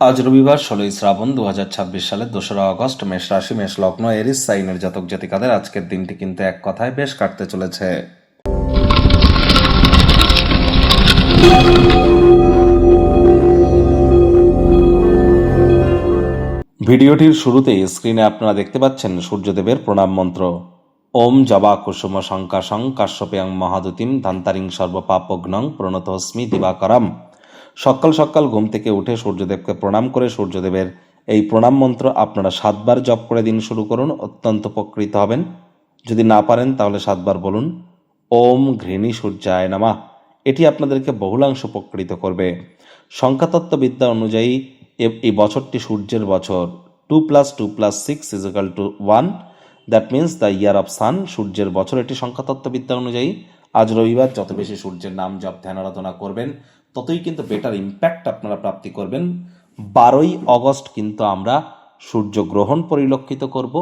আজ রবিবার ১৬ই শ্রাবণ ২০২৬ সালের ২রা আগস্ট। মেষ রাশি, মেষ লগ্ন, এরিস সাইনের জাতক জাতিকাদের আজকের দিনটি কিন্তু এক কথায় বেশ কাটতে চলেছে। ভিডিওটির শুরুতেই স্ক্রিনে আপনারা দেখতে পাচ্ছেন সূর্যদেবের প্রণাম মন্ত্র। ওম জবা কুসুম শঙ্কাশং কাশ্যপেয়ং মহাদুতিম ধান্তারিং সর্বপাপগ্নং প্রণতস্মি দিবাকরম। সকাল সকাল ঘুম থেকে উঠে সূর্যদেবকে প্রণাম করে সূর্যদেবের এই প্রণাম মন্ত্র আপনারা ৭ বার জপ করে দিন শুরু করুন, অত্যন্ত উপকৃত হবেন। যদি না পারেন তাহলে ৭ বার বলুন ওম ঘৃণী সূর্যায় নমঃ। এটি আপনাদেরকে বহুলাংশ উপকৃত করবে। সংখ্যাতত্ত্ববিদ্যা অনুযায়ী এই বছরটি সূর্যের বছর। 2+2+6=1, that means the year of sun. সূর্যের বছর এটি সংখ্যাতত্ত্ববিদ্যা অনুযায়ী। আজ রবিবার যত বেশি সূর্যের নাম জপ ধ্যান আরাধনা করবেন ততই কিন্তু বেটার ইম্প্যাক্ট আপনারা প্রাপ্তি করবেন। ১২ই অগস্ট কিন্তু আমরা সূর্যগ্রহণ পরিলক্ষিত করব।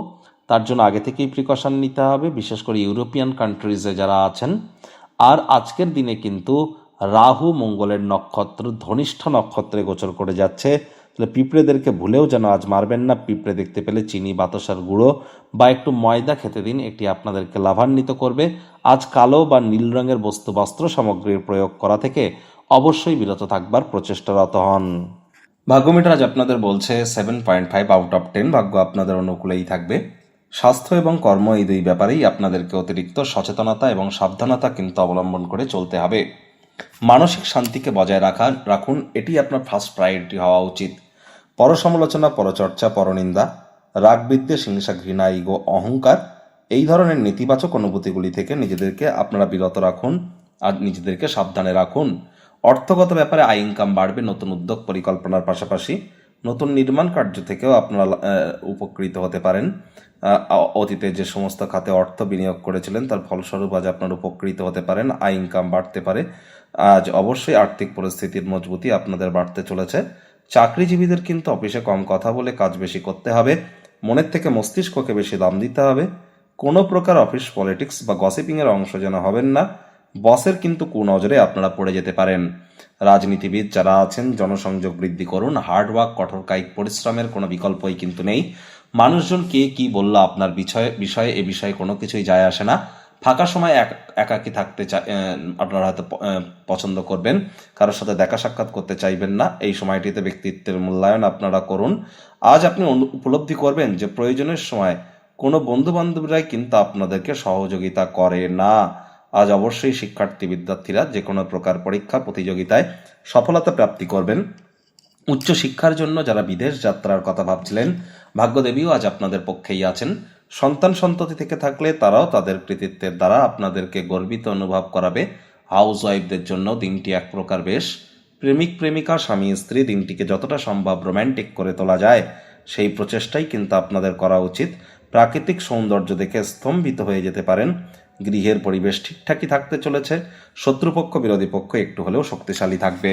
তার জন্য আগে থেকেই প্রিকশন নিতে হবে, বিশেষ করে ইউরোপিয়ান কান্ট্রিজে যারা আছেন। আর আজকের দিনে কিন্তু রাহু মঙ্গলের নক্ষত্র ধনিষ্ঠ নক্ষত্রে গোচর করে যাচ্ছে। তাহলে পিঁপড়েদেরকে ভুলেও যেন আজ মারবেন না। পিঁপড়ে দেখতে পেলে চিনি, বাতাসার গুঁড়ো বা একটু ময়দা খেতে দিন, এটি আপনাদেরকে লাভান্বিত করবে। আজ কালো বা নীল রঙের বস্ত্র সামগ্রীর প্রয়োগ করা থেকে অবশ্যই বিরত থাকবার প্রচেষ্টারত হন। ভাগ্যমিটার আজ আপনাদের বলছে 7.5/10। ভাগ্য আপনাদের অনুকূলেই থাকবে। স্বাস্থ্য এবং কর্ম এই দুই ব্যাপারেই আপনাদেরকে অতিরিক্ত সচেতনতা এবং সাবধানতা কিন্তু অবলম্বন করে চলতে হবে। মানসিক শান্তিকে বজায় রাখুন, এটি আপনার ফার্স্ট প্রায়োরিটি হওয়া উচিত। পরসমালোচনা, পরচর্চা, পরনিন্দা, রাগ, বিদ্বেষ, হিংসা, ঘৃণা, ইগো, অহংকার এই ধরনের নেতিবাচক অনুভূতিগুলি থেকে নিজেদেরকে আপনারা বিরত রাখুন আর নিজেদেরকে সাবধানে রাখুন। অর্থগত ব্যাপারে আয় ইনকাম বাড়বে। নতুন উদ্যোগ পরিকল্পনার পাশাপাশি নতুন নির্মাণ কার্য থেকেও আপনারা উপকৃত হতে পারেন। অতীতে যে সমস্ত খাতে অর্থ বিনিয়োগ করেছিলেন তার ফলস্বরূপ আজ আপনারা উপকৃত হতে পারেন, আয় ইনকাম বাড়তে পারে। আজ অবশ্যই আর্থিক পরিস্থিতির মজবুতি আপনাদের বাড়তে চলেছে। চাকরিজীবীদের কিন্তু অফিসে কম কথা বলে কাজ বেশি করতে হবে। মনের থেকে মস্তিষ্ককে বেশি দাম দিতে হবে। কোনো প্রকার অফিস পলিটিক্স বা গসিপিংয়ের অংশ যেন হবেন না। বসের কিন্তু কুনজরে আপনারা পড়ে যেতে পারেন। রাজনীতিবিদ যারা আছেন জনসংযোগ বৃদ্ধি করুন। হার্ডওয়ার্ক, কঠোর কায়িক পরিশ্রমের কোনো বিকল্পই কিন্তু নেই। মানুষজন কে কি বলল আপনার বিষয়ে এ বিষয়ে কোনো কিছুই যায় আসে না। ফাঁকা সময় একাকী থাকতে আপনারা হয়তো পছন্দ করবেন, কারোর সাথে দেখা সাক্ষাৎ করতে চাইবেন না। এই সময়টিতে ব্যক্তিত্বের মূল্যায়ন আপনারা করুন। আজ আপনি উপলব্ধি করবেন যে প্রয়োজনের সময় কোনো বন্ধু বান্ধবরাই কিন্তু আপনাদেরকে সহযোগিতা করে না। আজ অবশ্যই শিক্ষার্থী বিদ্যার্থীরা যে কোনো প্রকার পরীক্ষা প্রতিযোগিতায় সফলতা প্রাপ্তি করবেন। উচ্চশিক্ষার জন্য যারা বিদেশ যাত্রার কথা ভাবছিলেন, ভাগ্যদেবীও আজ আপনাদের পক্ষেই আছেন। সন্তান সন্ততি থেকে থাকলে তারাও তাদের কৃতিত্বের দ্বারা আপনাদেরকে গর্বিত অনুভব করাবে। হাউস ওয়াইফদের জন্য দিনটি এক প্রকার বেশ। প্রেমিক প্রেমিকা, স্বামী স্ত্রী দিনটিকে যতটা সম্ভব রোম্যান্টিক করে তোলা যায় সেই প্রচেষ্টাই কিন্তু আপনাদের করা উচিত। প্রাকৃতিক সৌন্দর্য দেখে স্তম্ভিত হয়ে যেতে পারেন। গৃহের পরিবেশ ঠিকঠাকই থাকতে চলেছে। শত্রুপক্ষ বিরোধী পক্ষ একটু হলেও শক্তিশালী থাকবে।